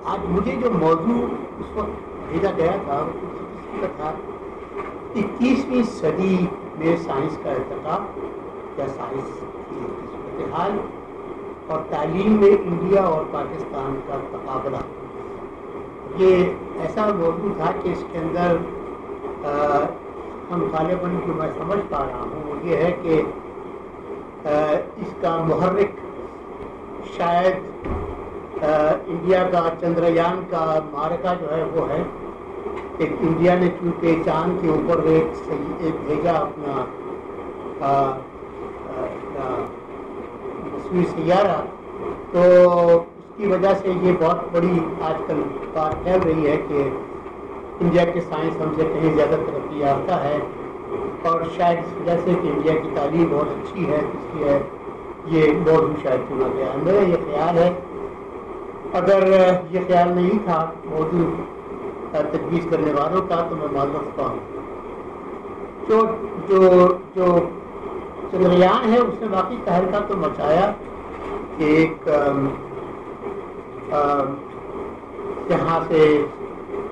آج مجھے جو موضوع اس وقت بھیجا گیا تھا وہ اس کا تھا 21ویں صدی میں سائنس کا ارتقا یا سائنس کی صورتحال اور تعلیم میں انڈیا اور پاکستان کا تقابلہ. یہ ایسا موضوع تھا کہ اس کے اندر ہم غالباً جو میں سمجھ پا رہا ہوں وہ یہ ہے کہ اس کا محرک شاید انڈیا کا چندریان کا معرکہ جو ہے وہ ہے کہ انڈیا نے چونکہ چاند کے اوپر ایک بھیجا اپنا مصنوعی سیارہ، تو اس کی وجہ سے یہ بہت بڑی آج کل بات پھیل رہی ہے کہ انڈیا کی سائنس ہم سے کہیں زیادہ ترقی یافتہ ہے، اور شاید اس وجہ سے کہ انڈیا کی تعلیم بہت اچھی ہے اس لیے یہ موضوع شاید چنا گیا ہے. میرا یہ خیال ہے، اگر یہ خیال نہیں تھا موضوع تجویز کرنے والوں کا تو میں معذرت خواہ ہوں. جو چندریان ہے اس نے واقعی تہلکہ تو مچایا کہ ایک جہاں سے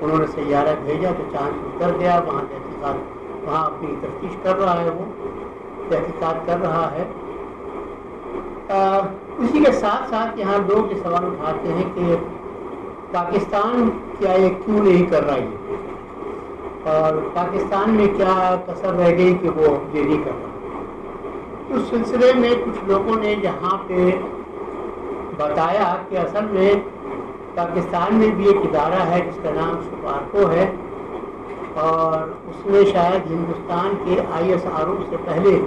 انہوں نے سیارہ بھیجا تو چاند اتر گیا، وہاں تحقیقات، وہاں اپنی تفتیش کر رہا ہے، وہ تحقیقات کر رہا ہے. اسی کے ساتھ ساتھ یہاں لوگ یہ سوال اٹھاتے ہیں کہ پاکستان کیا یہ کیوں نہیں کر رہا ہے، اور پاکستان میں کیا کسر رہ گئی کہ وہ یہ نہیں کر رہا. اس سلسلے میں کچھ لوگوں نے یہاں پہ بتایا کہ اصل میں پاکستان میں بھی ایک ادارہ ہے جس کا نام سپارکو ہے، اور اس میں شاید ہندوستان کے ISRO سے پہلے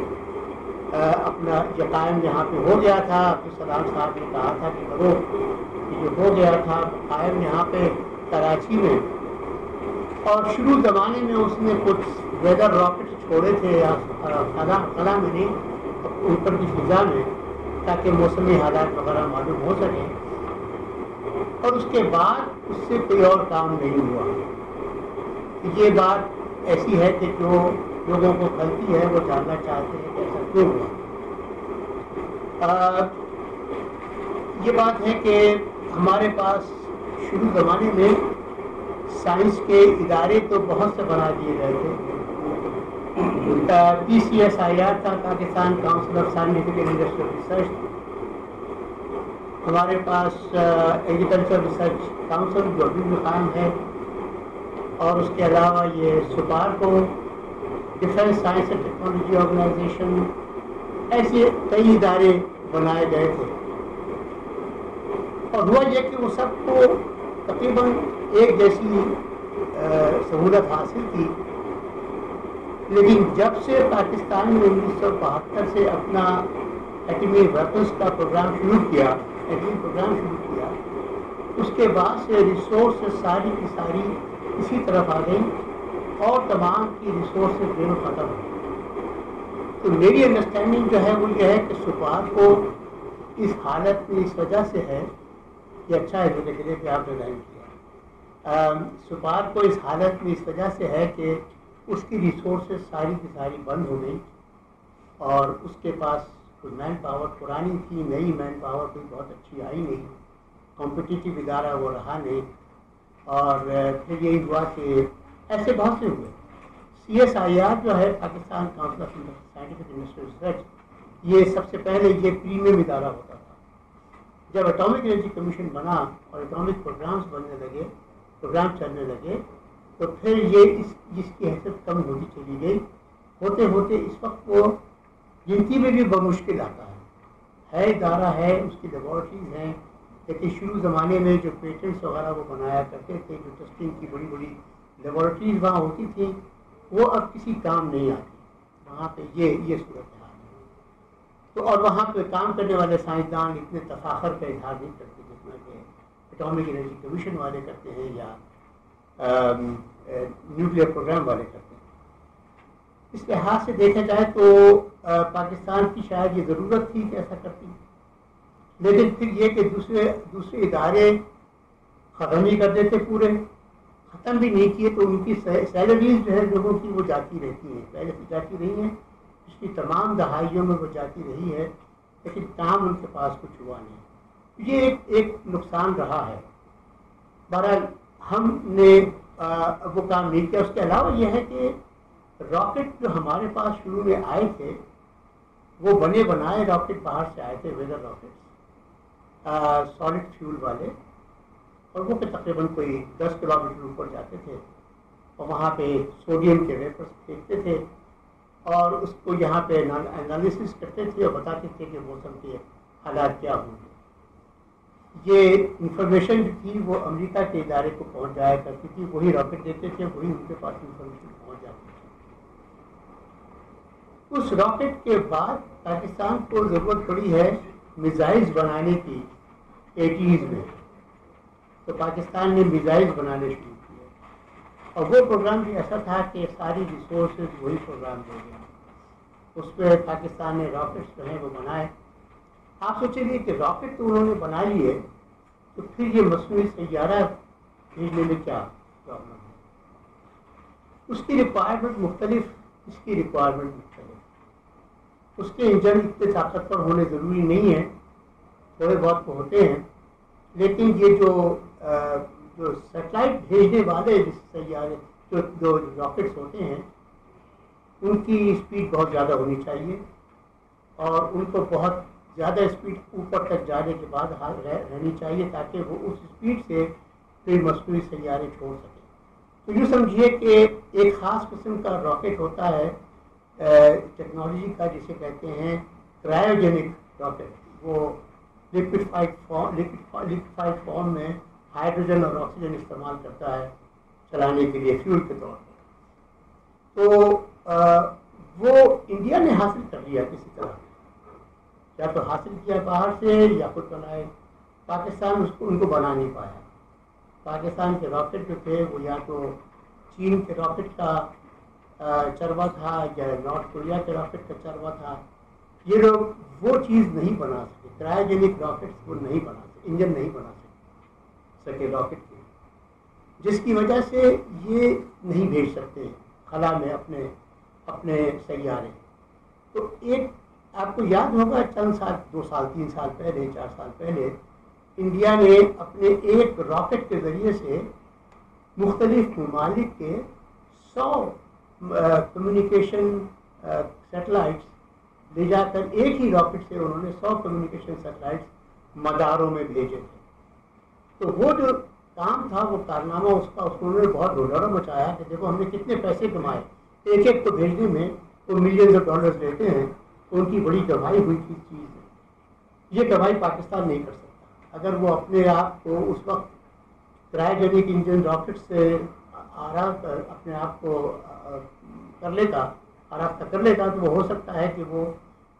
اپنا یہ قائم یہاں پہ ہو گیا تھا. عبدالسلام صاحب نے کہا تھا کہ کرو، جو ہو گیا تھا قائم یہاں پہ کراچی میں، اور شروع زمانے میں اس نے کچھ ویدر راکٹ چھوڑے تھے خلا میں نہیں، اوپر کی فضا میں، تاکہ موسمی حالات وغیرہ معلوم ہو سکے، اور اس کے بعد اس سے کوئی اور کام نہیں ہوا. یہ بات ایسی ہے کہ جو لوگوں کو غلطی ہے وہ جاننا چاہتے ہیں کہ ایسا کیوں ہوا. یہ بات ہے کہ ہمارے پاس شروع زمانے میں سائنس کے ادارے تو بہت سے بنا دیے گئے تھے. PCSIR تھا، Pakistan council of scientific and industrial research. ہمارے پاس ایگریکلچر ریسرچ کاؤنسل جو ابھی بھی قائم ہے، اور اس کے علاوہ یہ SUPARCO, defence science and technology organisation, ایسے کئی ادارے بنائے گئے تھے. اور ہوا یہ کہ وہ سب کو تقریباً ایک جیسی سہولت حاصل تھی، لیکن جب سے پاکستان نے 1972 سے اپنا ایٹمی ویپنس کا پروگرام شروع کیا، اس کے بعد سے ریسورسز ساری کی ساری اسی طرف آ گئی، اور تمام کی ریسورسز دونوں ختم ہو گئی. تو میری انڈرسٹینڈنگ جو ہے وہ یہ ہے کہ سپارکو اس حالت میں اس وجہ سے ہے، یہ اچھا ہے میرے لیے کہ آپ نے ڈیزائن کیا. سپارکو اس حالت میں اس وجہ سے ہے کہ اس کی ریسورسز ساری کی ساری بند ہو گئی، اور اس کے پاس کوئی مین پاور پرانی تھی، نئی مین پاور کوئی بہت اچھی آئی نہیں، کمپٹیٹیو ادارہ وہ رہا نہیں. اور پھر یہی ہوا کہ ایسے بہت سے ہوئے. CSIR جو ہے Pakistan council of scientific industrial research, یہ سب سے پہلے یہ پریمیم ادارہ ہوتا تھا. جب اٹامک انرجی کمیشن بنا اور اٹامک پروگرامز بننے لگے، پروگرام چلنے لگے، تو پھر یہ جس کی حیثیت کم ہوتی چلی گئی، ہوتے ہوتے اس وقت وہ گنتی میں بھی بمشکل آتا ہے ادارہ ہے، اس کی لیبارٹریز ہیں، لیکن شروع زمانے میں جو پیٹنٹس وغیرہ وہ بنایا کرتے تھے، جو ٹیسٹنگ کی بڑی بڑی لیبارٹریز وہاں ہوتی تھیں، وہ اب کسی کام نہیں آتی. وہاں پہ یہ صورت حال ہے. تو اور وہاں پہ کام کرنے والے سائنسدان اتنے تفاخر کا اظہار نہیں کرتے جتنا کہ اٹامک انرجی کمیشن والے کرتے ہیں یا نیوکلیر پروگرام والے کرتے ہیں. اس لحاظ سے دیکھا جائے تو پاکستان کی شاید یہ ضرورت تھی کہ ایسا کرتی، لیکن پھر یہ کہ دوسرے ادارے ختم نہیں کر دیتے، پورے ختم بھی نہیں کیے، تو ان کی سیلریز جو ہے لوگوں کی وہ جاتی رہتی ہیں، پہلے سے جاتی رہی ہیں، پچھلی تمام دہائیوں میں وہ جاتی رہی ہے، لیکن کام ان کے پاس کچھ ہوا نہیں. یہ ایک نقصان رہا ہے. بہرحال ہم نے وہ کام نہیں کیا. اس کے علاوہ یہ ہے کہ راکٹ جو ہمارے پاس شروع میں آئے تھے وہ بنے بنائے راکٹ باہر سے آئے تھے، ویدر راکٹ سالڈ فیول والے، اور وہ تقریباً کوئی 10 کلومیٹر اوپر جاتے تھے اور وہاں پہ سوڈیم کے ویپرس پھینکتے تھے اور اس کو یہاں پہ انالیسس کرتے تھے اور بتاتے تھے کہ موسم کے حالات کیا ہوں گے. یہ انفارمیشن جو تھی وہ امریکہ کے ادارے کو پہنچ جایا کرتی تھی، وہی راکٹ دیتے تھے، وہی ان کے پاس انفارمیشن پہنچ جاتی تھی. اس راکٹ کے بعد پاکستان کو ضرورت پڑی ہے میزائلز بنانے کی 80s میں، تو پاکستان نے میزائلز بنانے شروع کیے اور وہ پروگرام بھی ایسا تھا کہ ساری ریسورسز وہی پروگرام دے گیا. اس پہ پاکستان نے راکٹس جو ہیں وہ بنائے. آپ سوچیں گے کہ راکٹ تو انہوں نے بنا لیے، تو پھر یہ مصنوعی سیارہ بھیجنے میں کیا پرابلم ہے؟ اس کی ریکوائرمنٹ مختلف، اس کی ریکوائرمنٹ مختلف. اس کے انجن اتنے طاقتور ہونے ضروری نہیں ہیں، تھوڑے بہت تو ہوتے ہیں، لیکن یہ جو سیٹلائٹ بھیجنے والے سیارے جو راکٹس ہوتے ہیں ان کی اسپیڈ بہت زیادہ ہونی چاہیے اور ان کو بہت زیادہ اسپیڈ اوپر تک جانے کے بعد رہنی چاہیے تاکہ وہ اس اسپیڈ سے پھر مصنوعی سیارے چھوڑ سکیں. تو یوں سمجھیے کہ ایک خاص قسم کا راکٹ ہوتا ہے ٹیکنالوجی کا، جسے کہتے ہیں کرائیوجینک راکٹ. وہ لکویفائڈ فارم میں ہائیڈروجن اور آکسیجن استعمال کرتا ہے چلانے کے لیے فیول کے طور پر. تو وہ انڈیا نے حاصل کر لیا کسی طرح، یا تو حاصل کیا باہر سے یا خود بنائے. پاکستان ان کو بنا نہیں پایا. پاکستان کے راکٹ جو تھے وہ یا تو چین کے راکٹ کا چروا تھا یا نارتھ کوریا کے راکٹ کا چروا تھا. یہ لوگ وہ چیز نہیں بنا سکے، کرائیوجینک راکٹس وہ نہیں بنا سکے، انجن نہیں بنا سکے راکٹ کے، جس کی وجہ سے یہ نہیں بھیج سکتے خلا میں اپنے سیارے. تو ایک آپ کو یاد ہوگا چند سال، 2 سال 3 سال پہلے، 4 سال پہلے انڈیا نے اپنے ایک راکٹ کے ذریعے سے مختلف ممالک کے 100 کمیونیکیشن سیٹلائٹس لے جا کر ایک ہی راکٹ سے انہوں نے 100 کمیونیکیشن سیٹلائٹس مداروں میں بھیجے تھے. تو وہ جو کام تھا، وہ کارنامہ اس کا انہوں نے بہت ڈھولوڑا مچایا کہ دیکھو ہم نے کتنے پیسے کمائے، ایک ایک کو بھیجنے میں وہ ملینز آف ڈالرز لیتے ہیں. ان کی بڑی کمائی ہوئی تھی چیز ہے. یہ کمائی پاکستان نہیں کر سکتا. اگر وہ اپنے آپ کو اس وقت کرائیوجینک انجن راکٹ سے اپنے آپ کو کر لیتا، آراستہ کر لیتا، تو وہ ہو سکتا ہے کہ وہ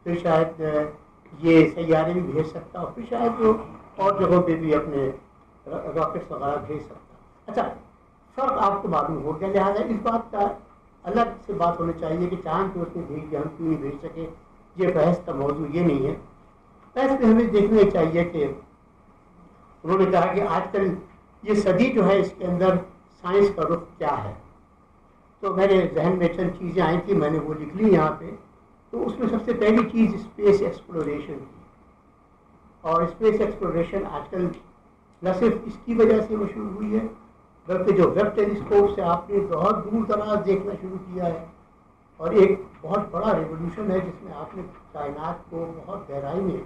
پھر شاید یہ سیارے بھی بھیج سکتا اور پھر شاید وہ اور جگہوں پہ بھی اپنے راکٹس وغیرہ بھیج سکتا. اچھا، فرق آپ کو معلوم ہو گیا. لہٰذا اس بات کا الگ سے بات ہونی چاہیے کہ چاند پہ اس نے بھیج دیا، ہم کیوں نہیں بھیج سکے. یہ بحث کا موضوع یہ نہیں ہے. بحث میں ہمیں دیکھنا چاہیے کہ انہوں نے کہا کہ آج کل یہ صدی جو ہے اس کے اندر سائنس کا رخ کیا ہے. تو میرے ذہن میں چند چیزیں آئی تھیں، میں نے وہ لکھ لی یہاں پہ. تو اس میں سب سے پہلی چیز اسپیس ایکسپلوریشن تھی. اور اسپیس ایکسپلوریشن آج کل نہ صرف اس کی وجہ سے مشہور ہوئی ہے، بلکہ جو ویب ٹیلیسکوپ سے آپ نے بہت دور دراز دیکھنا شروع کیا ہے، اور ایک بہت بڑا ریولیوشن ہے جس میں آپ نے کائنات کو بہت گہرائی میں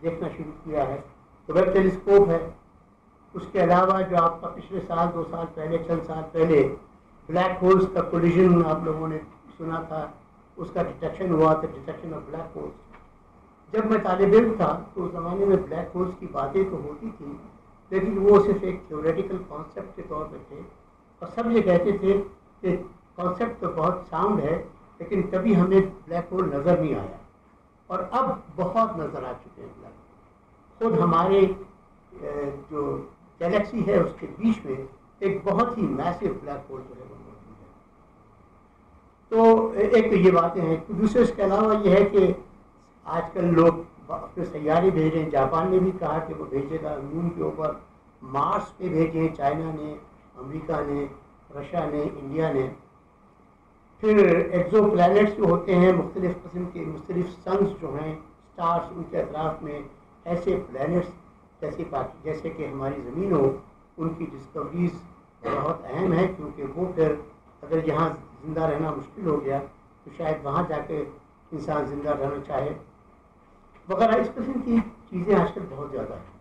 دیکھنا شروع کیا ہے، تو ویب ٹیلیسکوپ ہے. اس کے علاوہ جو آپ کا پچھلے سال 2 سال پہلے، چند سال پہلے بلیک ہولز کا کولیجن آپ لوگوں نے سنا تھا، اس کا ڈیٹیکشن ہوا تھا، ڈیٹیکشن آف بلیک ہولز. جب میں طالب علم تھا تو اس زمانے میں بلیک ہولز کی باتیں تو ہوتی تھیں، لیکن وہ صرف ایک تھیوریٹیکل کانسیپٹ کے طور پہ تھے اور سب یہ کہتے تھے کہ کانسیپٹ تو بہت ساؤنڈ ہے لیکن کبھی ہمیں بلیک ہول نظر نہیں آیا. اور اب بہت نظر آ چکے ہیں بلیک ہول. خود ہمارے جو گیلیکسی ہے اس کے بیچ میں ایک بہت ہی میسو بلیک ہول جو ہے وہ موجود ہے. تو ایک تو یہ باتیں ہیں. دوسرے اس کے علاوہ یہ ہے کہ آج کل لوگ اپنے سیارے بھیج رہے ہیں. جاپان نے بھی کہا کہ وہ بھیجے گا مون کے اوپر، مارس پہ بھیجے چائنا نے، امریکہ نے، رشیا نے، انڈیا نے. پھر ایکزو پلانٹس جو ہوتے ہیں، مختلف قسم کے مختلف سنس جو ہیں، اسٹارس، ان کے اطراف میں ایسے پلانٹس جیسے کہ ہماری زمین ہو، ان کی ڈسکوریز بہت اہم ہے، کیونکہ وہ پھر اگر یہاں زندہ رہنا مشکل ہو گیا تو شاید وہاں جا کے انسان زندہ رہنا چاہے وغیرہ. اس قسم کی چیزیں آج کل بہت زیادہ ہیں.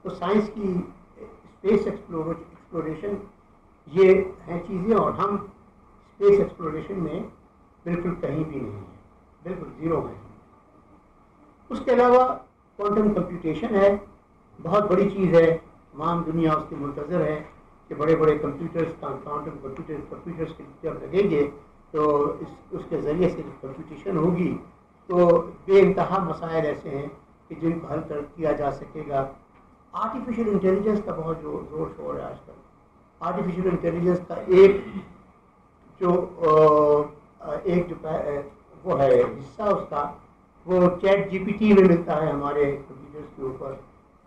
تو سائنس کی اسپیس ایکسپلوریشن یہ ہیں چیزیں، اور ہم اسپیس ایکسپلوریشن میں بالکل کہیں بھی نہیں ہیں، بالکل زیرو ہیں. اس کے علاوہ کوانٹم کمپیوٹیشن ہے، بہت بڑی چیز ہے. تمام دنیا اس کی منتظر ہے کہ بڑے بڑے کمپیوٹرز، کوانٹم کمپیوٹرز جب لگیں گے تو اس کے ذریعے سے کمپیوٹیشن ہوگی تو بے انتہا مسائل ایسے ہیں کہ جن کو حل کیا جا سکے گا. آرٹیفیشیل انٹیلیجنس کا بہت زور شور ہے آج کل. آرٹیفیشیل انٹیلیجنس کا ایک جو وہ ہے حصہ اس کا، وہ چیٹ جی پی ٹی میں ملتا ہے ہمارے کمپیوٹرز کے اوپر،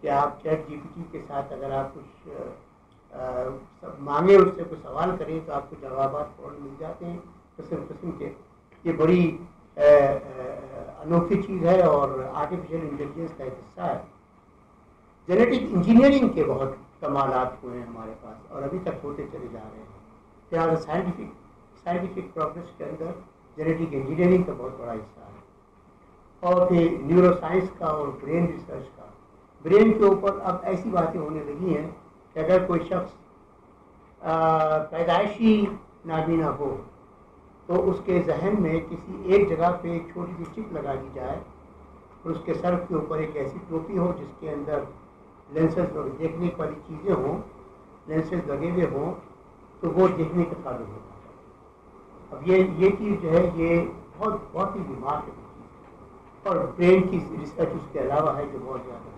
کہ آپ چیٹ جی پی ٹی کے ساتھ اگر آپ کچھ مانگیں، اس سے کوئی سوال کریں تو آپ کو جوابات فوراً مل جاتے ہیں قسم کے. یہ بڑی انوکھی چیز ہے اور آرٹیفیشیل انٹیلیجنس کا ایک حصہ ہے. جینیٹک انجینئرنگ کے بہت کمالات ہوئے ہیں ہمارے پاس اور ابھی تک ہوتے چلے جا رہے ہیں. لہٰذا سائنٹیفک پروگریس کے اندر جینیٹک انجینئرنگ کا بہت بڑا حصہ ہے. اور پھر نیورو سائنس کا اور برین ریسرچ کا. برین کے اوپر اب ایسی باتیں ہونے لگی ہیں کہ اگر کوئی شخص پیدائشی نابینا ہو تو اس کے ذہن میں کسی ایک جگہ پہ ایک چھوٹی سی چپ لگا دی جائے اور اس کے سر کے اوپر ایک ایسی ٹوپی ہو جس کے اندر لینسز اور دیکھنے والی چیزیں ہوں، لینسز لگے ہوئے ہوں، تو وہ دیکھنے کا قابل ہوتا ہے. اب یہ چیز جو ہے یہ بہت ہی دماغ کی چیز ہے اور برین کی ریسرچ اس کے علاوہ ہے جو بہت زیادہ ہے.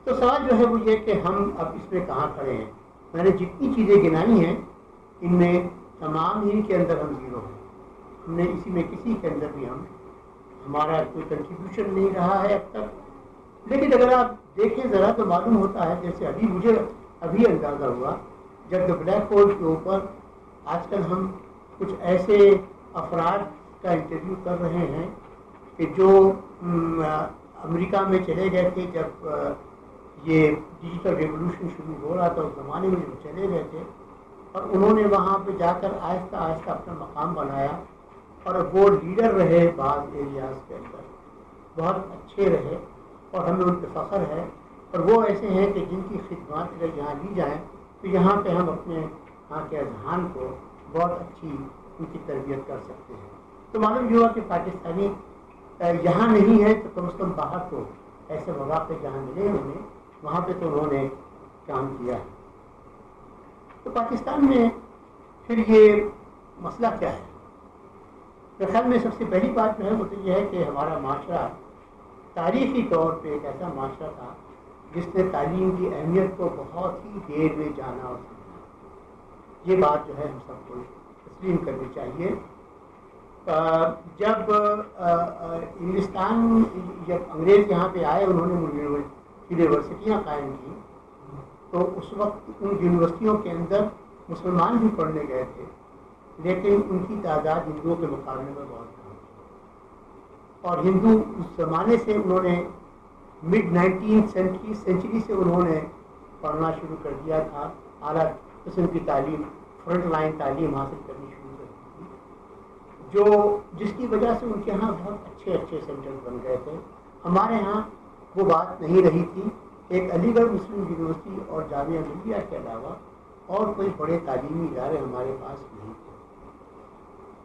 تو سوال جو ہے وہ یہ کہ ہم اب اس میں کہاں کھڑے ہیں. میں نے جتنی چیزیں گنائی ہیں ان میں تمام ہی کے اندر ہم زیرو ہیں. ہم نے اسی میں کسی کے اندر بھی ہمارا کوئی کنٹریبیوشن نہیں رہا ہے اب تک. لیکن اگر آپ دیکھیں ذرا تو معلوم ہوتا ہے، جیسے مجھے ابھی اندازہ ہوا جب بلیک ہول کے اوپر آج کل ہم کچھ ایسے افراد کا انٹرویو کر رہے ہیں کہ جو امریکہ میں چلے گئے تھے جب یہ ڈیجیٹل ریولوشن شروع ہو رہا تھا. اس زمانے میں جو چلے گئے تھے اور انہوں نے وہاں پہ جا کر آہستہ آہستہ اپنا مقام بنایا اور وہ لیڈر رہے. بعض ایریاز کے اندر بہت اچھے رہے اور ہمیں ان پہ فخر ہے. اور وہ ایسے ہیں کہ جن کی خدمات اگر یہاں لی جائیں تو یہاں پہ ہم اپنے یہاں کے اذہان کو بہت اچھی ان کی تربیت کر سکتے ہیں. تو معلوم یہ ہوا کہ پاکستانی یہاں نہیں ہے تو کم از کم باہر تو ایسے مواقع جہاں ملے انہیں وہاں پہ تو انہوں نے کام کیا ہے. تو پاکستان میں پھر یہ مسئلہ کیا ہے؟ میرے خیال میں سب سے پہلی بات جو ہے وہ تو یہ ہے کہ ہمارا معاشرہ تاریخی طور پہ ایک ایسا معاشرہ تھا جس نے تعلیم کی اہمیت کو بہت ہی دیر میں جانا اور سمجھا. یہ بات جو ہے ہم سب کو تسلیم کرنی چاہیے. جب انگلستان جب انگریز یہاں پہ آئے انہوں نے یونیورسٹیاں قائم کی تو اس وقت ان یونیورسٹیوں کے اندر مسلمان بھی پڑھنے گئے تھے لیکن ان کی تعداد ہندوؤں کے مقابلے میں بہت کم تھی. اور ہندو اس زمانے سے انہوں نے مڈ 19 سینچری سے انہوں نے پڑھنا شروع کر دیا تھا. اعلیٰ قسم کی تعلیم، فرنٹ لائن تعلیم حاصل کرنی شروع کر دی تھی، جس کی وجہ سے ان کے یہاں بہت اچھے سینٹر بن گئے تھے. ہمارے یہاں وہ بات نہیں رہی تھی. ایک علی گڑھ مسلم یونیورسٹی اور جامعہ ملیہ کے علاوہ اور کوئی بڑے تعلیمی ادارے ہمارے پاس نہیں تھے.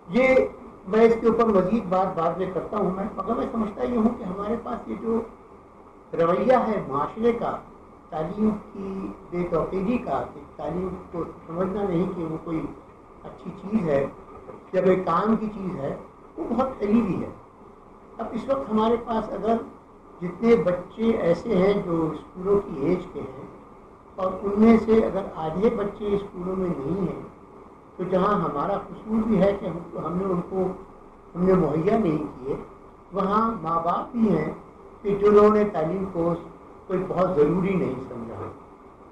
یہ میں اس کے اوپر مزید بات بعد میں کرتا ہوں. مگر میں سمجھتا یہ ہوں کہ ہمارے پاس یہ جو رویہ ہے معاشرے کا تعلیم کی بے توقیدی کا، کہ تعلیم کو سمجھنا نہیں کہ وہ کوئی اچھی چیز ہے یا کوئی کام کی چیز ہے، وہ بہت قریبی ہے. اب اس وقت ہمارے پاس اگر جتنے بچے ایسے ہیں جو اسکولوں کی ایج کے ہیں اور ان میں سے اگر آدھے بچے اسکولوں میں نہیں ہیں تو جہاں ہمارا قصور بھی ہے کہ ہم نے مہیا نہیں کیے، وہاں ماں باپ بھی ہیں کہ جنہوں نے تعلیم کو کوئی بہت ضروری نہیں سمجھا.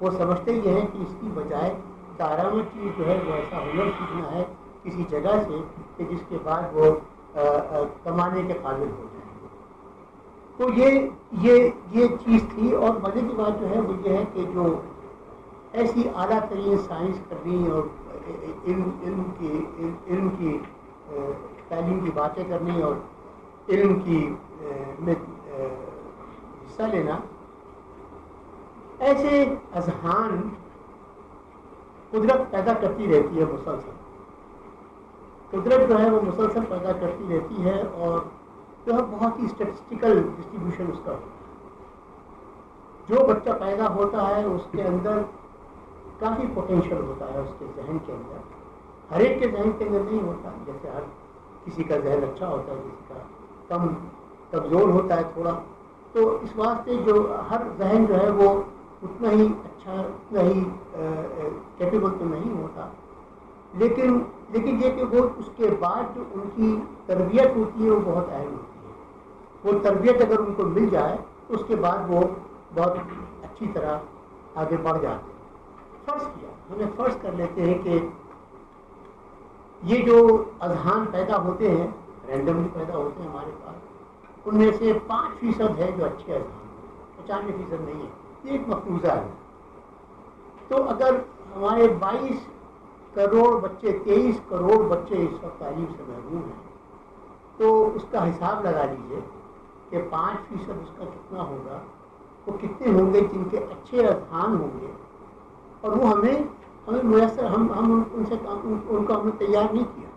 وہ سمجھتے یہ ہیں کہ اس کی بجائے کارآمد چیز جو ہے وہ ایسا ہنر سیکھنا ہے کسی جگہ سے کہ جس کے بعد وہ کمانے کے قابل ہو جائیں. تو یہ چیز تھی. اور مزے کی بات جو ہے وہ یہ ہے کہ جو ایسی اعلیٰ ترین سائنس کرنی اور علم کی تعلیم کی باتیں کرنی اور علم کی میں حصہ لینا، ایسے اذہان قدرت پیدا کرتی رہتی ہے مسلسل. قدرت جو ہے وہ مسلسل پیدا کرتی رہتی ہے اور جو ہے بہت ہی اسٹیٹسٹیکل ڈسٹریبیوشن اس کا ہوتا ہے. جو بچہ پیدا ہوتا ہے اس کے اندر کافی پوٹینشیل ہوتا ہے، اس کے ذہن کے اندر. ہر ایک کے ذہن کے اندر نہیں ہوتا، جیسے ہر کسی کا ذہن اچھا ہوتا ہے، کسی کا کم کمزور ہوتا ہے تھوڑا. تو اس واسطے جو ہر ذہن جو ہے وہ اتنا ہی اچھا، اتنا ہی کیپیبل تو نہیں ہوتا. لیکن یہ کہ وہ اس کے بعد جو ان کی تربیت ہوتی ہے وہ بہت اہم ہوتی ہے. وہ تربیت اگر ان کو مل جائے تو اس کے بعد وہ بہت اچھی طرح آگے بڑھ جاتے ہیں. ہمیں فرض کر لیتے ہیں کہ یہ جو اذہان پیدا ہوتے ہیں، رینڈملی پیدا ہوتے ہیں ہمارے پاس، ان میں سے 5% ہے جو اچھے اذہان ہیں، 95% نہیں ہے. یہ ایک مفروضہ ہے. تو اگر ہمارے 22 کروڑ بچے، 23 کروڑ بچے اس وقت تعلیم سے محروم ہیں، تو اس کا حساب لگا لیجیے کہ 5% اس کا کتنا ہوگا. وہ کتنے ہوں گے جن کے اچھے اذہان ہوں گے اور وہ ہمیں میسر، ہم ان کو ہم نے تیار نہیں کیا،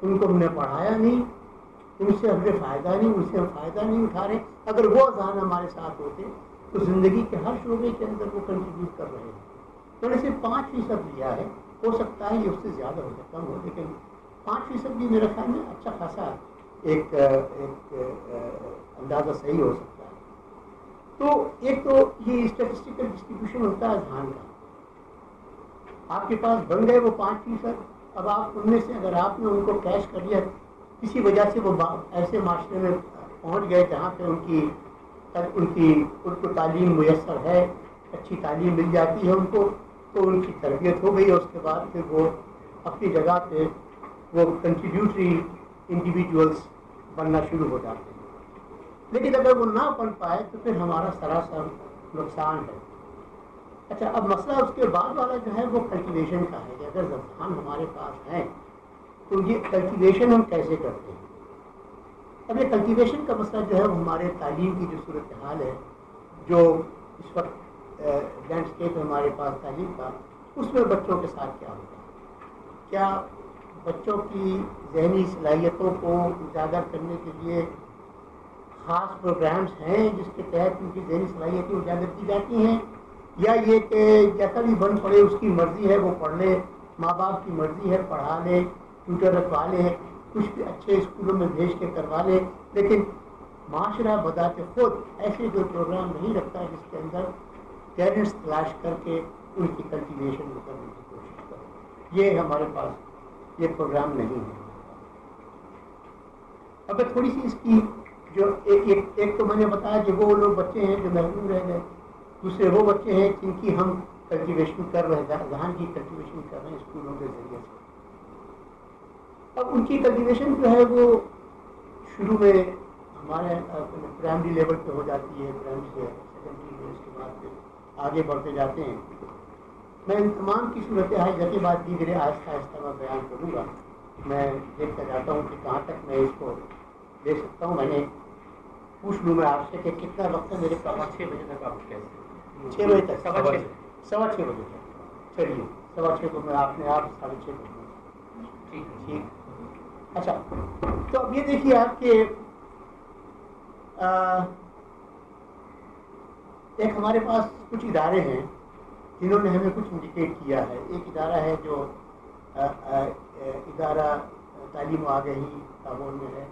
ان کو ہم نے پڑھایا نہیں، ان سے ہمیں فائدہ نہیں، ان سے ہم فائدہ نہیں اٹھا رہے. اگر وہ اذہان ہمارے ساتھ ہوتے تو زندگی کے ہر شعبے کے اندر وہ کنٹریبیوٹ کر رہے ہیں. تو نے صرف 5% لیا ہے، ہو سکتا ہے یہ اس سے زیادہ ہو سکتا ہو، لیکن 5% بھی میرے خیال میں اچھا خاصا ایک اندازہ صحیح ہو سکتا ہے. تو ایک تو یہ اسٹیٹسٹیکل ڈسٹریبیوشن ہوتا ہے اذہان کا. آپ کے پاس بن گئے وہ 5%. اب آپ ان میں سے اگر آپ نے ان کو کیش کر لیا، کسی وجہ سے وہ ایسے معاشرے میں پہنچ گئے جہاں پہ ان کو تعلیم میسر ہے، اچھی تعلیم مل جاتی ہے ان کو، تو ان کی تربیت ہو گئی اور اس کے بعد پھر وہ اپنی جگہ پہ وہ کنٹریبیوٹری انڈیویجولس بننا شروع ہو جاتے ہیں. لیکن اگر وہ نہ بن پائے تو پھر ہمارا سراسر نقصان ہے. اچھا، اب مسئلہ اس کے بعد والا جو ہے وہ کلٹیویشن کا ہے کہ اگر زبان ہمارے پاس ہیں تو یہ کلٹیویشن ہم کیسے کرتے ہیں. اب یہ کلٹیویشن کا مسئلہ جو ہے وہ ہمارے تعلیم کی جو صورتحال ہے، جو اس وقت لینڈسکیپ ہے ہمارے پاس تعلیم کا، اس میں بچوں کے ساتھ کیا ہوتا ہے. کیا بچوں کی ذہنی صلاحیتوں کو اجاگر کرنے کے لیے خاص پروگرامز ہیں جس کے تحت ان کی ذہنی صلاحیتیں اجاگر کی جاتی ہیں، یا یہ کہ جیسا بھی بن پڑے اس کی مرضی ہے وہ پڑھ لے، ماں باپ کی مرضی ہے پڑھا لے، ٹیوٹر رکھوا لے، کچھ بھی اچھے اسکولوں میں بھیج کے کروا لے، لیکن معاشرہ بذات خود ایسے جو پروگرام نہیں رکھتا جس کے اندر پیرنٹس تلاش کر کے ان کی کلٹیویشن کرنے کی کوشش کرے. یہ ہمارے پاس یہ پروگرام نہیں ہے. اگر تھوڑی سی اس کی جو ایک تو میں نے بتایا کہ وہ لوگ بچے ہیں جو محروم رہ گئے، دوسرے وہ بچے ہیں جن کی ہم کلٹیویشن کر رہے ہیں، ذہن کی کلٹیویشن کر رہے ہیں اسکولوں کے ذریعے سے. اب ان کی کلٹیویشن جو ہے وہ شروع میں ہمارے پرائمری لیول پہ ہو جاتی ہے، پرائمری سے سیکنڈری میں، اس کے بعد پھر آگے بڑھتے جاتے ہیں. میں ان تمام کی صورتحال جیسے بات دیگر آہستہ آہستہ میں بیان کروں گا. میں دیکھتا جاتا ہوں کہ کہاں تک میں اس کو دے سکتا ہوں. میں نے پوچھ لوں میں آپ سے کہ کتنا وقت ہے میرے پاس. 6 بجے تک آپ کیسے؟ 6 بجے تک، 6:15 بجے تک. چلیے 6:15 کو میں آپ 6:30 کو. ٹھیک. اچھا، تو اب یہ دیکھیے آپ کہ ایک ہمارے پاس کچھ ادارے ہیں جنہوں نے ہمیں کچھ انڈیکیٹ کیا ہے. ایک ادارہ ہے جو ادارہ تعلیم و آگہی لاہور میں ہے،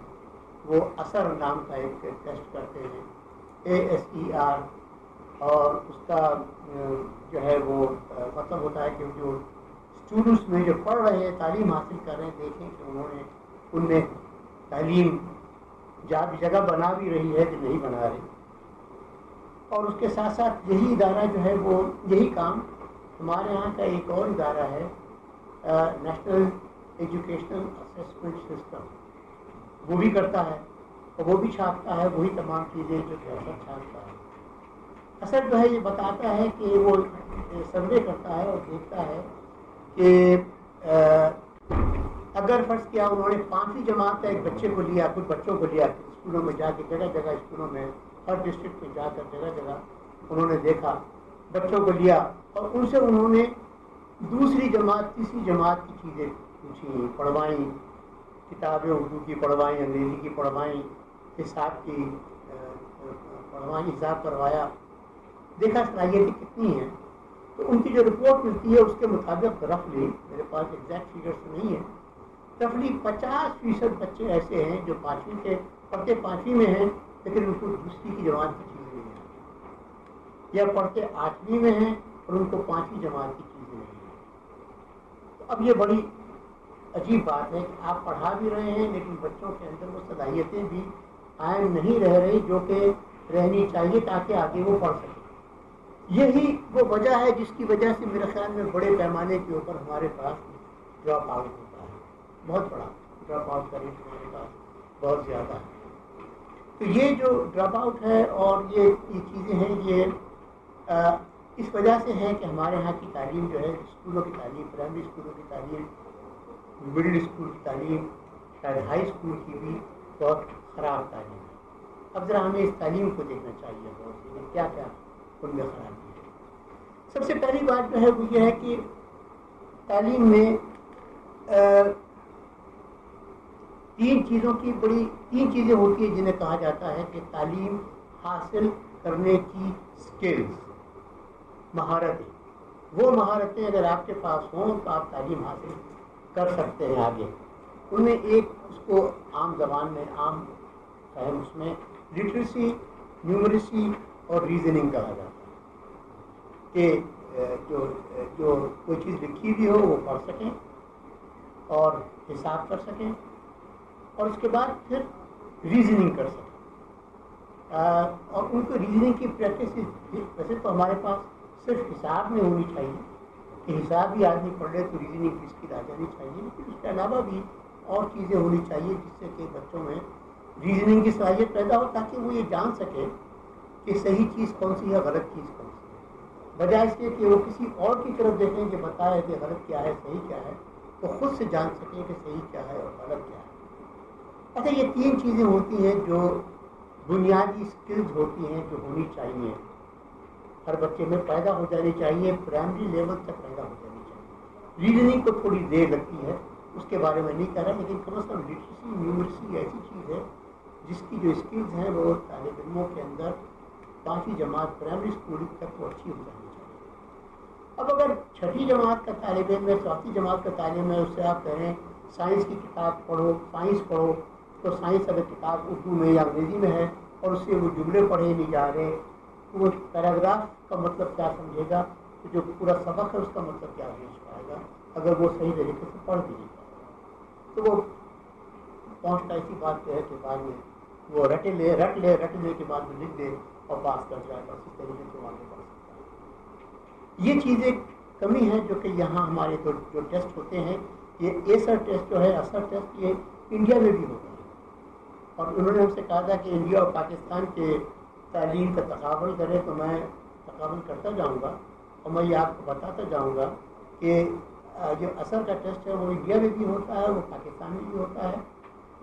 وہ اثر نام کا ایک ٹیسٹ کرتے ہیں، ASER، اور اس کا جو ہے وہ مطلب ہوتا ہے کہ جو اسٹوڈنٹس میں جو پڑھ رہے ہیں، تعلیم حاصل کر رہے ہیں، دیکھیں کہ انہوں نے ان میں تعلیم جگہ بنا بھی رہی ہے کہ نہیں بنا رہی. اور اس کے ساتھ ساتھ یہی ادارہ جو ہے وہ یہی کام ہمارے یہاں کا ایک اور ادارہ ہے، نیشنل ایجوکیشنل اسسمنٹ سسٹم، وہ بھی کرتا ہے اور وہ بھی چھاپتا ہے وہی تمام چیزیں جو سیاست چھاپتا ہے. اثر جو ہے یہ بتاتا ہے کہ وہ سروے کرتا ہے اور دیکھتا ہے کہ اگر فرض کیا انہوں نے 5ویں جماعت کا ایک بچے کو لیا، کچھ بچوں کو لیا اسکولوں میں جا کے، جگہ جگہ اسکولوں میں ہر ڈسٹرکٹ میں جا کر جگہ جگہ انہوں نے دیکھا، بچوں کو لیا اور ان سے انہوں نے دوسری جماعت تیسری جماعت کی چیزیں پوچھی، پڑھوائیں، کتابیں اردو کی پڑھوائیں، انگریزی کی پڑھوائیں، حساب کی پڑھوائیں، حساب کروایا، دیکھا صلاحیتیں کتنی ہیں. تو ان کی جو رپورٹ ملتی ہے اس کے مطابق رفلی، میرے پاس ایگزیکٹ فیگرس نہیں ہے، رفلی 50% بچے ایسے ہیں جو 5ویں کے پڑھتے 5ویں میں ہیں لیکن ان کو دوسری کی جماعت کی چیزیں نہیں ہیں، یا پڑھتے 8ویں میں ہیں اور ان کو 5ویں جماعت کی چیزیں نہیں ہیں. تو اب یہ بڑی عجیب بات ہے کہ آپ پڑھا بھی رہے ہیں لیکن بچوں کے اندر وہ صلاحیتیں بھی قائم نہیں رہ رہی جو کہ رہنی چاہیے تاکہ آگے وہ پڑھ سکیں. یہی وہ وجہ ہے جس کی وجہ سے میرے خیال میں بڑے پیمانے کے اوپر ہمارے پاس ڈراپ آؤٹ ہوتا ہے، بہت بڑا ڈراپ آؤٹ کا ریٹ ہمارے پاس بہت زیادہ ہے. تو یہ جو ڈراپ آؤٹ ہے اور یہ چیزیں ہیں یہ اس وجہ سے ہے کہ ہمارے ہاں کی تعلیم جو ہے، اسکولوں کی تعلیم، پرائمری اسکولوں کی تعلیم، مڈل اسکول کی تعلیم، شاید ہائی اسکول کی بھی بہت خراب تعلیم ہے. اب ذرا ہمیں اس تعلیم کو دیکھنا چاہیے بہت سی کیا کیا ان میں خرابی ہے. سب سے پہلی بات جو ہے وہ یہ ہے کہ تعلیم میں تین چیزیں ہوتی ہیں جنہیں کہا جاتا ہے کہ تعلیم حاصل کرنے کی سکلز، مہارتیں. وہ مہارتیں اگر آپ کے پاس ہوں تو آپ تعلیم حاصل کر سکتے ہیں آگے. ان میں ایک اس کو عام زبان میں عام فہم اس میں لٹریسی، نیومریسی اور ریزننگ کہا جاتا ہے کہ جو کوئی چیز لکھی بھی ہو وہ پڑھ سکیں اور حساب کر سکیں اور اس کے بعد پھر ریزننگ کر سکیں. اور ان کو ریزننگ کی پریکٹس ویسے تو ہمارے پاس صرف حساب میں ہونی چاہیے کہ حساب بھی آدمی پڑھ لے تو ریزننگ کی اس کی آ جانی چاہیے، لیکن اس کے علاوہ بھی اور چیزیں ہونی چاہیے جس سے کہ بچوں میں ریزننگ کی صلاحیت پیدا ہو تاکہ وہ یہ جان سکے کہ صحیح چیز کون سی ہے، غلط چیز کون سی ہے، بجائے اس کے کہ وہ کسی اور کی طرف دیکھیں کہ بتائے کہ غلط کیا ہے صحیح کیا ہے، تو خود سے جان سکیں کہ صحیح کیا ہے اور غلط کیا ہے. اچھا، یہ تین چیزیں ہوتی ہیں جو بنیادی سکلز ہوتی ہیں جو ہونی چاہیے، ہر بچے میں پیدا ہو جانی چاہیے، پرائمری لیول تک پیدا ہو جانی چاہیے. ریزننگ کو تھوڑی دیر لگتی ہے، اس کے بارے میں نہیں کہہ رہا، لیکن کم از کم لٹریسی، نیومریسی ایسی چیز ہے جس کی جو اسکلز ہیں وہ طالب علموں کے اندر 5ویں جماعت پرائمری اسکول تک وہ اچھی ہو جانی چاہیے. اب اگر 6ٹھی جماعت کا طالب علم ہے، 4تھی جماعت کا طالب ہے، اس سے آپ کہیں سائنس کی کتاب پڑھو، سائنس پڑھو، تو سائنس اگر کتاب اردو میں یا انگریزی میں ہے اور اس سے وہ جملے پڑھے نہیں جا رہے تو وہ پیراگراف کا مطلب کیا سمجھے گا، جو پورا سبق ہے اس کا مطلب کیا سمجھ پائے گا اگر وہ صحیح طریقے سے پڑھ بھی نہیں پائے. تو وہ پہنچتا اسی بات پہ ہے کہ بعد میں وہ رٹنے کے بعد وہ لکھ دے اور پاس کر جائے گا، اسی طریقے سے آگے بڑھ سکتا ہے. یہ چیزیں کمی ہے جو کہ یہاں ہمارے جو ٹیسٹ ہوتے ہیں، یہ ایسر ٹیسٹ جو ہے، اثر ٹیسٹ، یہ انڈیا میں بھی ہوتا ہے. اور انہوں نے ہم سے کہا تھا کہ انڈیا اور پاکستان کے تعلیم کا تقابل کرے، تو میں تقابل کرتا جاؤں گا اور میں یہ آپ کو بتاتا جاؤں گا کہ جو اثر کا ٹیسٹ ہے وہ انڈیا میں بھی ہوتا ہے، وہ پاکستان میں بھی ہوتا ہے،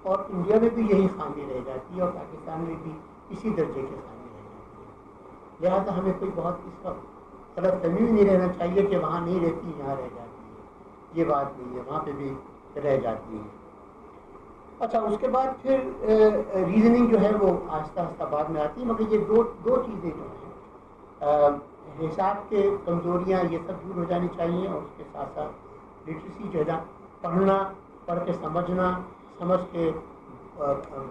اور انڈیا میں بھی یہی خامی رہ جاتی ہے اور پاکستان میں بھی اسی درجے کی خامی رہ جاتی ہے. لہٰذا ہمیں کوئی بہت اس کا غلط فہمی بھی نہیں رہنا چاہیے کہ وہاں نہیں رہتی یہاں رہ جاتی ہے، یہ بات نہیں ہے، وہاں پہ بھی رہ جاتی ہے. اچھا، اس کے بعد پھر ریزننگ جو ہے وہ آہستہ آہستہ بعد میں آتی ہے، مگر یہ دو چیزیں جو ہیں حساب کے کمزوریاں یہ سب دور ہو جانی چاہیے، اور اس کے ساتھ ساتھ لٹریسی جو ہے نا، پڑھ کے سمجھنا، سمجھ کے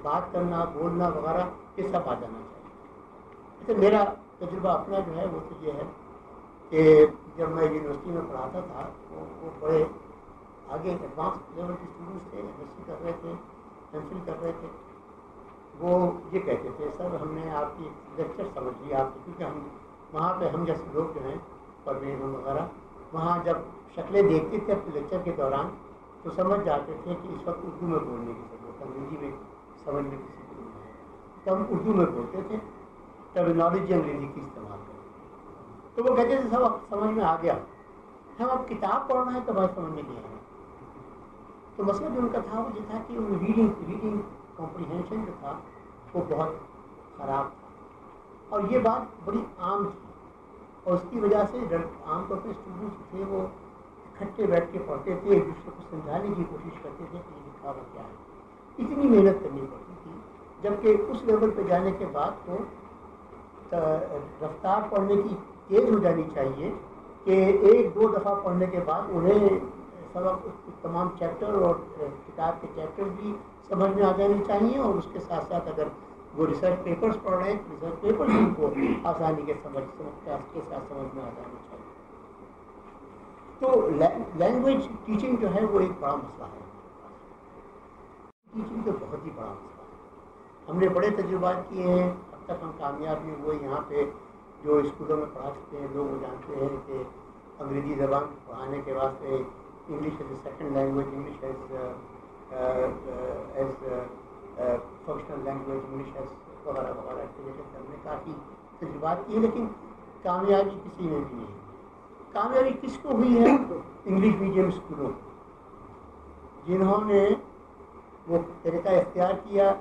بات کرنا، بولنا وغیرہ، یہ سب آ جانا چاہیے. تو میرا تجربہ اپنا جو ہے وہ تو یہ ہے کہ جب میں یونیورسٹی میں پڑھاتا تھا وہ بڑے آگے ایڈوانس لیول کے اسٹوڈنٹس تھے، ایم ایس سی کر رہے تھے، ایم فل کر رہے تھے. وہ یہ کہتے تھے سر ہم نے آپ کی لیکچر سمجھ لیا آپ کی، کیونکہ ہم وہاں پہ ہم جیسے لوگ جو ہیں پروین وغیرہ وہاں جب شکلیں دیکھتے تھے اپنے لیکچر کے دوران تو سمجھ جاتے تھے کہ اس وقت اردو میں بولنے کی ضرورت ہے، انگریزی میں سمجھنے کی ضرورت ہے. تو ہم اردو میں بولتے تھے، ٹرمینالوجی انگریزی کی استعمال کرتے تو وہ کہتے تھے سب سمجھ میں آ گیا، ہم اب کتاب پڑھنا ہے تو بات سمجھ میں نہیں آ رہا۔ تو مسئلہ جو ان کا تھا وہ یہ تھا کہ ریڈنگ کمپریہنشن جو تھا وہ بہت خراب تھا، اور یہ بات بڑی عام تھی، اور اس کی وجہ سے عام طور پہ اسٹوڈنٹس تھے وہ اکٹھے بیٹھ کے پڑھتے تھے، ایک دوسرے کو سمجھانے کی کوشش کرتے تھے کہ یہ لکھا ہوا کیا ہے۔ اتنی محنت کرنی پڑتی تھی، جبکہ اس لیول پہ جانے کے بعد تو رفتار پڑھنے کی تیز ہو جانی چاہیے کہ ایک دو دفعہ پڑھنے کے بعد انہیں سبق تمام چیپٹر اور کتاب کے چیپٹر بھی سمجھ میں آ جانے چاہیے، اور اس کے ساتھ ساتھ اگر وہ ریسرچ پیپرز پڑھ رہے ہیں تو ریسرچ پیپر بھی ان کو آسانی کے ساتھ سمجھ میں آ جانے چاہیے۔ تو لینگویج ٹیچنگ جو ہے وہ ایک بڑا مسئلہ ہے، ٹیچنگ تو بہت ہی بڑا مسئلہ ہے۔ ہم نے بڑے تجربات کیے ہیں، اب تک ہم کامیاب نہیں ہوئے۔ یہاں پہ جو اسکولوں میں پڑھا سکتے ہیں لوگ وہ جانتے ہیں کہ انگریزی زبان پڑھانے کے واسطے English as a second language, English as functional language, English as وغیرہ وغیرہ ہم نے کافی تجربات کیے، لیکن کامیابی کسی میں بھی نہیں۔ کامیابی کس کو ہوئی ہے؟ انگلش میڈیم اسکولوں، جنہوں نے وہ طریقہ اختیار کیا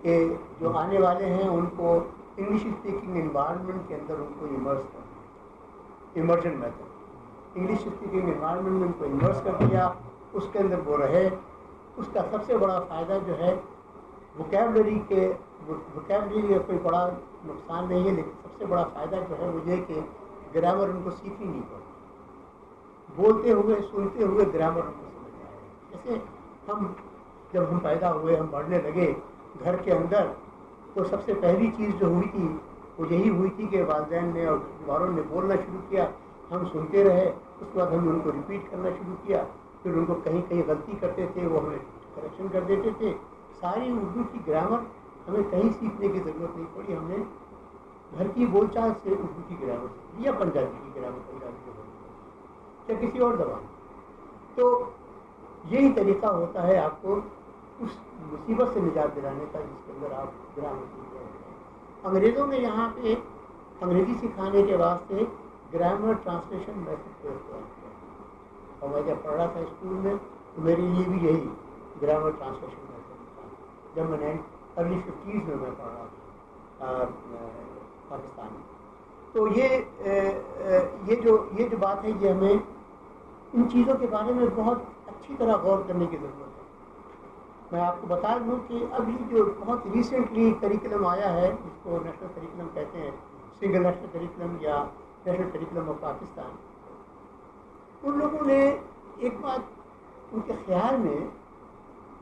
کہ جو آنے والے ہیں ان کو انگلش اسپیکنگ انوائرمنٹ کے اندر ان کو امرس کر دیا، ایمرجن میتھڈ، انگلش اسپیکنگ انوائرمنٹ میں ان کو امرس کر دیا، اس کے اندر وہ رہے۔ اس کا سب سے بڑا فائدہ جو ہے ووکیبلری کا کوئی بڑا نقصان نہیں ہے، لیکن سب سے بڑا فائدہ جو ہے وہ یہ کہ گرامر ان کو سیکھنی نہیں پڑتی، بولتے ہوئے سنتے ہوئے گرامر ان کو سمجھ آئے۔ جیسے جب ہم پیدا ہوئے، ہم پڑھنے لگے گھر کے اندر، تو سب سے پہلی چیز جو ہوئی تھی وہ یہی ہوئی تھی کہ والدین نے اور والوں نے بولنا شروع کیا، ہم سنتے رہے، اس کے بعد ہم نے ان کو ریپیٹ کرنا شروع کیا، پھر ان کو کہیں غلطی کرتے تھے وہ ہمیں کریکشن کر دیتے تھے۔ ساری اردو کی گرامر ہمیں کہیں سیکھنے کی ضرورت نہیں پڑی، ہم نے گھر کی بول چال سے اردو کی گرامر سیکھی، یا پنجابی کی گرامر پنجابی کی یا کسی اور زبان۔ تو یہی طریقہ ہوتا ہے آپ کو اس مصیبت سے نجات دلانے کا جس کے اندر آپ گرامر سیکھ رہے ہیں۔ انگریزوں نے یہاں پہ انگریزی سکھانے کے واسطے گرامر ٹرانسلیشن میتھڈ کو استعمال کیا، اور میں جب پڑھ رہا تھا اسکول میں تو میرے لیے بھی یہی گرامر ٹرانسلیشن میتھڈ تھا، جب میں ارلی 50s میں پڑھ رہا تھا پاکستان میں۔ تو یہ جو بات ہے یہ ہمیں ان چیزوں کے بارے میں بہت اچھی طرح غور کرنے کی ضرورت ہے۔ میں آپ کو بتا دوں کہ ابھی جو بہت ریسنٹلی کریکلم آیا ہے جس کو نیشنل کریکلم کہتے ہیں، سنگل نیشنل کریکلم یا نیشنل کریکلم آف پاکستان، ان لوگوں نے ایک بات ان کے خیال میں،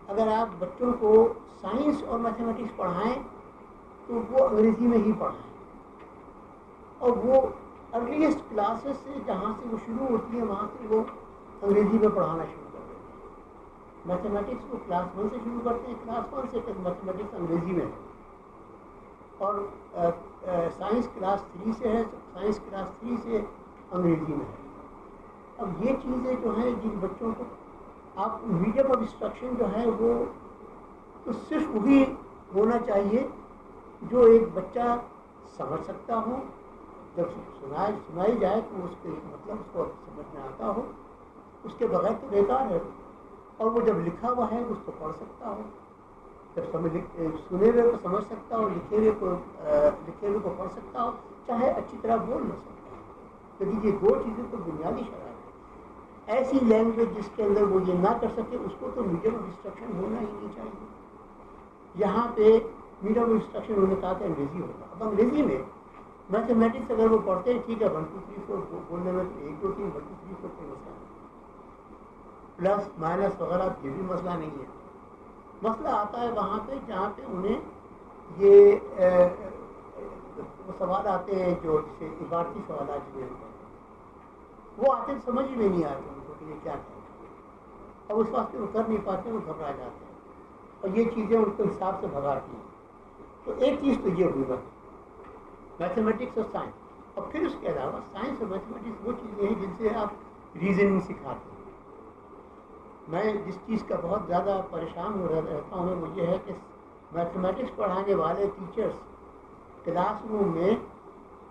اگر آپ بچوں کو سائنس اور میتھمیٹکس پڑھائیں تو وہ انگریزی میں ہی پڑھائیں، اور وہ ارلیسٹ کلاسز سے جہاں سے وہ شروع ہوتی ہے وہاں سے وہ انگریزی میں پڑھانا شروع کر دیتے ہیں۔ میتھمیٹکس کو کلاس 1 سے شروع کرتے ہیں، کلاس 1 سے میتھمیٹکس انگریزی میں ہے، اور سائنس کلاس 3 سے ہے، سائنس کلاس 3 سے انگریزی میں ہے۔ اب یہ چیزیں جو ہیں جن بچوں کو آپ میڈیم آف انسٹرکشن جو ہے وہ تو صرف وہی ہونا چاہیے جو ایک بچہ سمجھ سکتا ہو، جب سنائی جائے تو اس کے مطلب اس کو سمجھ میں آتا ہو، اس کے بغیر تو بیکار ہے، اور وہ جب لکھا ہوا ہے اس کو پڑھ سکتا ہو، جب سنے ہوئے کو سمجھ سکتا ہو، لکھے ہوئے کو پڑھ سکتا ہو، چاہے اچھی طرح بول نہ سکتا ہو، کیونکہ یہ دو چیزیں تو بنیادی شرائط ہے۔ ایسی لینگویج جس کے اندر وہ یہ نہ کر سکے اس کو تو میڈیم آف انسٹرکشن ہونا ہی نہیں چاہیے۔ یہاں پہ میڈیم آف انسٹرکشن انہوں نے کہا کہ انگریزی ہوگا۔ اب انگریزی میں میتھمیٹکس اگر وہ پڑھتے ہیں ٹھیک ہے، 1 2 3 4 بولنے میں 1 2 3 1 2 3 4 کوئی مسئلہ نہیں، پلس مائنس وغیرہ یہ بھی مسئلہ نہیں ہے۔ مسئلہ آتا ہے وہاں پہ جہاں پہ انہیں یہ سوال آتے ہیں جو جسے عبارتی سوالات جو ہیں وہ آتے سمجھ میں نہیں آتے ان کو کہ یہ کیا کہتے ہیں، اور اس واسطے وہ کر نہیں پاتے، وہ گھبرا جاتے ہیں، اور یہ چیزیں ان کے حساب سے بھگاتی ہیں۔ تو ایک چیز تو یہ ہوئی بات میتھمیٹکس اور سائنس، اور پھر اس کے علاوہ سائنس اور میتھمیٹکس وہ چیزیں ہیں جن سے آپ ریزننگ سکھاتے ہیں۔ میں جس چیز کا بہت زیادہ پریشان ہو رہتا ہوں وہ یہ ہے کہ میتھمیٹکس پڑھانے والے ٹیچرز کلاس روم میں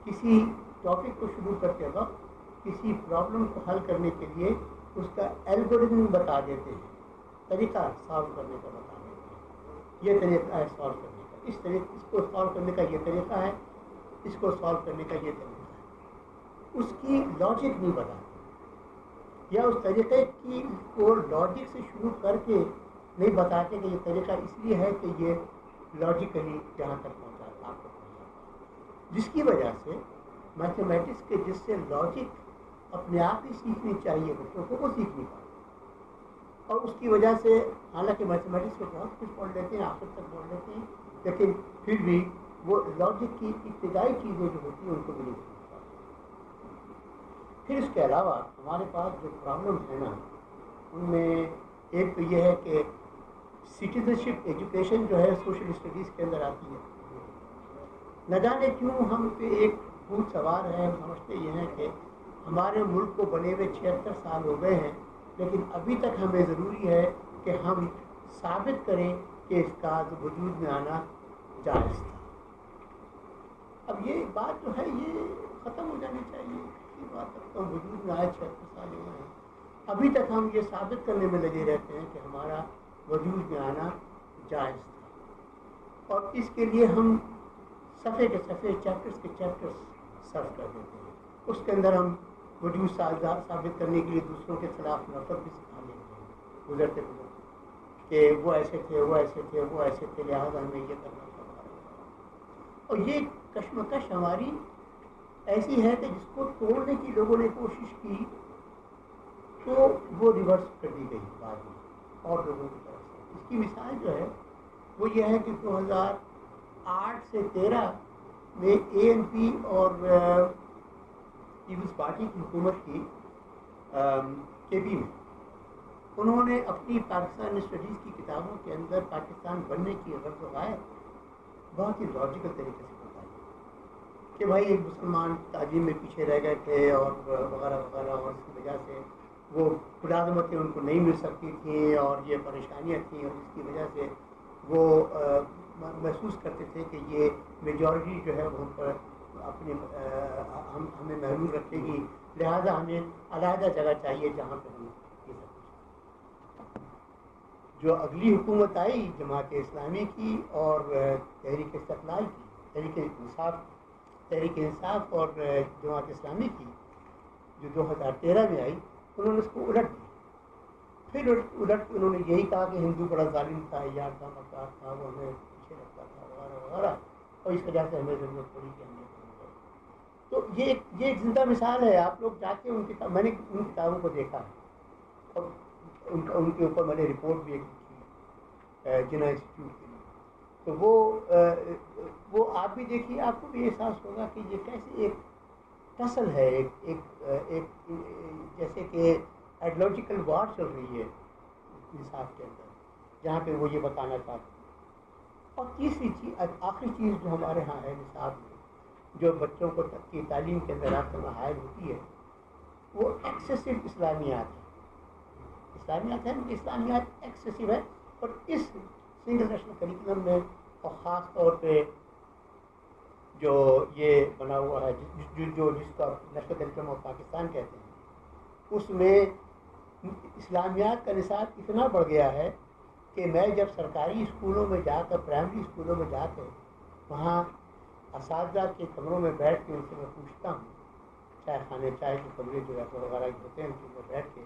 کسی ٹاپک کو شروع کرتے وقت کسی پرابلم کو حل کرنے کے لیے اس کا الگورتھم بتا دیتے ہیں، طریقہ سالو کرنے کا بتا دیتے ہیں، یہ طریقہ ہے سالو کرنے کا، اس کو سالو کرنے کا یہ طریقہ ہے، اس کو سالو کرنے کا یہ طریقہ ہے، اس کی لاجک نہیں بتاتے، یا اس طریقے کی کو لاجک سے شروع کر کے نہیں بتاتے کہ یہ طریقہ اس لیے ہے کہ یہ لاجیکلی جہاں تک پہنچاتا آپ کو پہنچاتا، جس کی وجہ سے میتھمیٹکس کے جس سے لاجک اپنے آپ ہی سیکھنی چاہیے بچوں کو، وہ سیکھ نہیں پاتے، اور اس کی وجہ سے حالانکہ میتھمیٹکس کو بہت کچھ پڑھ لیتے ہیں، آخر تک پڑھ لیتے ہیں، لیکن پھر بھی وہ لاجک کی ابتدائی چیزیں جو ہوتی ہیں ان کو بھی نہیں سیکھ پاتے۔ پھر اس کے علاوہ ہمارے پاس جو پرابلم ہے نا، ان میں ایک تو یہ ہے کہ سٹیزنشپ ایجوکیشن جو ہے سوشل اسٹڈیز کے اندر آتی ہے، نہ جانے کیوں ہم پہ ایک بھوت سوار ہے، ہم سمجھتے یہ ہیں کہ ہمارے ملک کو بنے ہوئے 76 سال ہو گئے ہیں، لیکن ابھی تک ہمیں ضروری ہے کہ ہم ثابت کریں کہ اس کا وجود میں آنا جائز تھا۔ اب یہ بات جو ہے یہ ختم ہو جانی چاہیے، اسی بات تک تو وجود میں آئے 76 سال ہو گئے ہیں، ابھی تک ہم یہ ثابت کرنے میں لگے رہتے ہیں کہ ہمارا وجود میں آنا جائز تھا، اور اس کے لیے ہم صفحے کے صفحے، چیپٹرز کے چیپٹرز سرو کر دیتے ہیں، اس کے اندر ہم وجود ثابت کرنے کے لیے دوسروں کے خلاف نفرت بھی سکھا لیتے ہیں گزرتے گزرتے، کہ وہ ایسے تھے، وہ ایسے تھے، وہ ایسے تھے، لہٰذا ہمیں یہ کرنا پڑا، اور یہ کشمکش ہماری ایسی ہے کہ جس کو توڑنے کی لوگوں نے کوشش کی تو وہ ریورس کر دی گئی بعد میں اور لوگوں کی طرف سے۔ اس کی مثال جو ہے وہ یہ ہے کہ 2008 سے 13 میں اے این پی اور پیپلز پارٹی کی حکومت کی کے پی میں، انہوں نے اپنی پاکستان اسٹڈیز کی کتابوں کے اندر پاکستان بننے کی غرض و غایت بہت ہی لاجیکل طریقے سے بتائی کہ بھائی ایک مسلمان تعلیم میں پیچھے رہ گئے تھے اور وغیرہ وغیرہ، اور اس کی وجہ سے وہ ملازمتیں ان کو نہیں مل سکتی تھیں اور یہ پریشانیاں تھیں، اور اس کی وجہ سے وہ محسوس کرتے تھے کہ یہ میجورٹی جو ہے وہ پر اپنے ہمیں محروم رکھے گی، لہٰذا ہمیں علیحدہ جگہ چاہیے جہاں پہ ہم یہ سب کچھ۔ جو اگلی حکومت آئی جماعت اسلامی کی اور تحریک استقلال کی، تحریک انصاف اور جماعت اسلامی کی، جو 2013 میں آئی، انہوں نے اس کو الٹ دیا، پھر الٹ کے انہوں نے یہی کہا کہ ہندو بڑا ظالم تھا، یار تھا، مکار تھا، وہ ہمیں پیچھے رکھتا تھا وغیرہ وغیرہ، اور اس وجہ سے ہمیں ضرورت پڑی کہ ہم یہ کریں گے۔ تو یہ ایک زندہ مثال ہے، آپ لوگ جا کے میں نے ان کتابوں کو دیکھا ہے، اور ان کے اوپر میں نے رپورٹ بھی کی جناح انسٹیٹیوٹ کے لیے، تو وہ آپ بھی دیکھیے، آپ کو بھی احساس ہوگا کہ یہ کیسے ایک ٹسل ہے، ایک جیسے کہ آئیڈیالوجیکل وار چل رہی ہے انصاف کے اندر، جہاں پہ وہ یہ بتانا چاہتے ہیں۔ اور تیسری چیز، آخری چیز جو ہمارے ہاں ہے نصاب میں، جو بچوں کو کی تعلیم کے اندر رابطہ میں حائل ہوتی ہے، وہ ایکسیسو اسلامیات ہے، اسلامیات ایکسیسو ہے، اور اس سنگل نیشنل کریکولم میں، اور خاص طور پہ جو یہ بنا ہوا ہے جس کا نیشنل کریکولم آف پاکستان کہتے ہیں، اس میں اسلامیات کا نصاب اتنا بڑھ گیا ہے کہ میں جب سرکاری اسکولوں میں جا کر، پرائمری اسکولوں میں جا کر وہاں اساتذہ کے کمروں میں بیٹھ کے ان سے میں پوچھتا ہوں، چائے خانے، چائے کے کمرے جو وغیرہ ہوتے ہیں ان میں بیٹھ کے،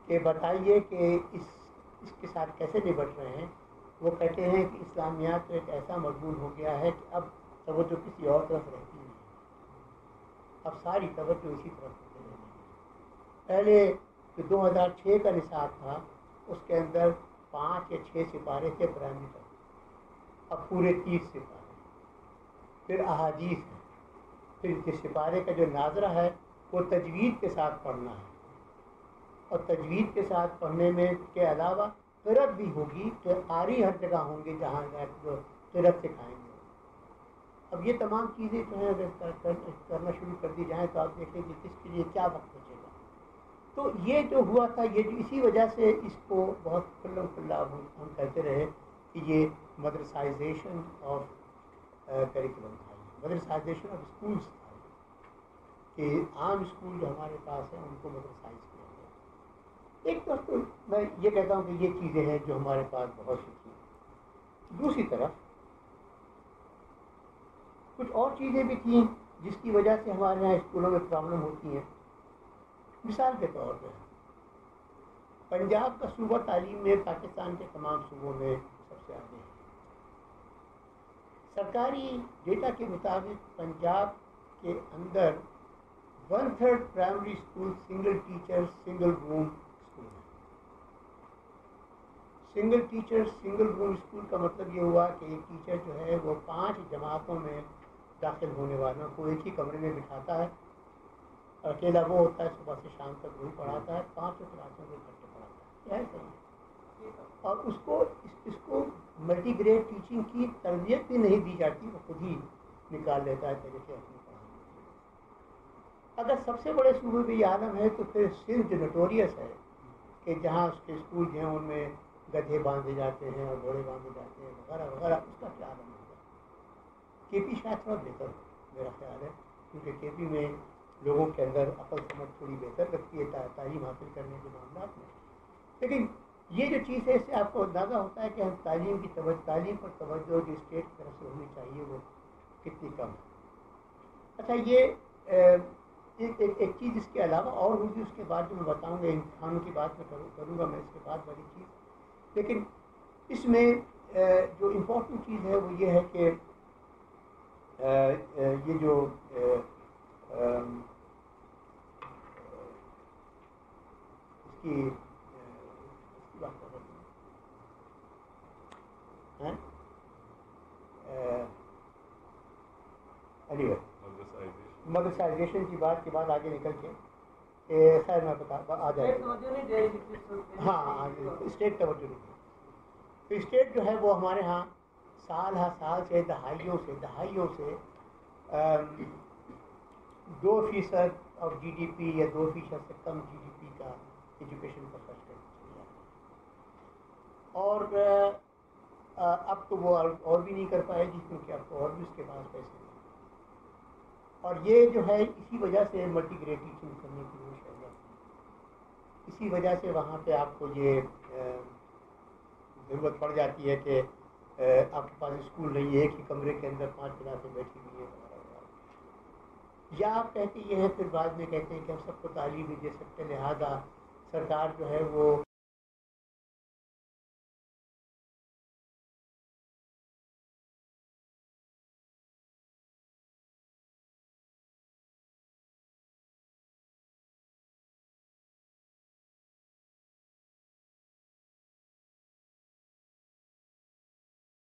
کہ بتائیے کہ اس کے ساتھ کیسے نپٹ رہے ہیں، وہ کہتے ہیں کہ اسلامیات تو ایک ایسا مضمون ہو گیا ہے کہ اب توجہ کسی اور طرف رہتی نہیں، اب ساری توجہ اسی طرف ہوتے رہتی ہے۔ پہلے جو 2006 کا نصاب تھا اس کے اندر 5 یا 6 سپارے تھے پرائمری تک، اب پورے 30 سپارے، پھر احادیث ہے، پھر کے سپارے کا جو ناظرہ ہے وہ تجوید کے ساتھ پڑھنا ہے، اور تجوید کے ساتھ پڑھنے میں کے علاوہ قرأت بھی ہوگی، کہ قاری ہر جگہ ہوں گے جہاں جو قرأت سکھائیں گے۔ اب یہ تمام چیزیں جو ہیں اگر کرنا شروع کر دی جائیں تو آپ دیکھیں کہ کس کے لیے کیا وقت بچے گا۔ تو یہ جو ہوا تھا، یہ جو اسی وجہ سے اس کو بہت کھلم کھلا ہم کہتے رہے کہ یہ مدرسائزیشن آف کریکولم تھا، مدرسائزیشن آف اسکولس تھا، کہ عام اسکول جو ہمارے پاس ہیں ان کو مدرسائز کیا گیا. ایک طرف تو میں یہ کہتا ہوں کہ یہ چیزیں ہیں جو ہمارے پاس بہت سی تھیں. دوسری طرف کچھ اور چیزیں بھی تھیں جس کی وجہ سے ہمارے یہاں اسکولوں میں پرابلم ہوتی ہیں. مثال کے طور پہ پنجاب کا صوبہ تعلیم میں پاکستان کے تمام صوبوں میں سب سے آگے ہے. سرکاری ڈیٹا کے مطابق پنجاب کے اندر 1/3 primary school single teacher single room school ہے. Single teacher single room school کا مطلب یہ ہوا کہ ایک ٹیچر جو ہے وہ 5 جماعتوں میں داخل ہونے والوں کو ایک ہی کمرے میں بٹھاتا ہے. اکیلا وہ ہوتا ہے, صبح سے شام تک وہی پڑھاتا ہے, 5 کلاسوں کو اکٹھے پڑھاتا ہے. صحیح. اور اس کو ملٹی گریڈ ٹیچنگ کی تربیت بھی نہیں دی جاتی, وہ خود ہی نکال لیتا ہے طریقے اپنے پڑھانے. اگر سب سے بڑے صوبے میں یہ عالم ہے تو پھر سندھ جو نوٹوریس ہے کہ جہاں اس کے اسکول جو ہیں ان میں گدھے باندھے جاتے ہیں اور گھوڑے باندھے جاتے ہیں وغیرہ وغیرہ, اس کا کیا عالم ہوگا. کے پی شاید تھوڑا بہتر میرا خیال ہے, کیونکہ کے پی میں لوگوں کے اندر عقل سمجھ تھوڑی بہتر لگتی ہے تعلیم حاصل کرنے کے معاملات میں. لیکن یہ جو چیز ہے اس سے آپ کو اندازہ ہوتا ہے کہ ہم تعلیم پر توجہ جو اسٹیٹ کی طرف سے ہونی چاہیے وہ کتنی کم ہے. اچھا, یہ ایک چیز اس کے علاوہ اور ہوگی, اس کے بعد جو میں بتاؤں گا امتحانوں کی بات میں کروں گا میں اس کے بعد والی چیز. لیکن اس میں جو امپورٹنٹ چیز ہے وہ یہ ہے کہ یہ جو اس کی بات کر رہے ہیں مدرسائزیشن کی بات کے بعد آگے نکل کے خیر میں آ جائے گا. ہاں, اسٹیٹ توجہ نہیں. تو اسٹیٹ جو ہے وہ ہمارے ہاں سال ہر سال سے دہائیوں سے 2% آف جی ڈی پی یا 2% سے کم جی ڈی پی کا ایجوکیشن پر خرچ کرنا چاہیے. اور اب تو وہ اور بھی نہیں کر پائے گی, کیونکہ اب تو اور بھی اس کے پاس پیسے نہیں. اور یہ جو ہے اسی وجہ سے ملٹی گریڈ ٹیچنگ کرنے کی کوشش کر جاتی ہے. اسی وجہ سے وہاں پہ آپ کو یہ ضرورت پڑ جاتی ہے کہ آپ کے پاس اسکول نہیں ہے, ایک ہی کمرے کے اندر 5 کلاسیں بیٹھی ہوئی ہیں. یا آپ کہتے یہ ہیں پھر بعد میں کہتے ہیں کہ ہم سب کو تعلیم نہیں دے سکتے, لہٰذا سرکار جو ہے وہ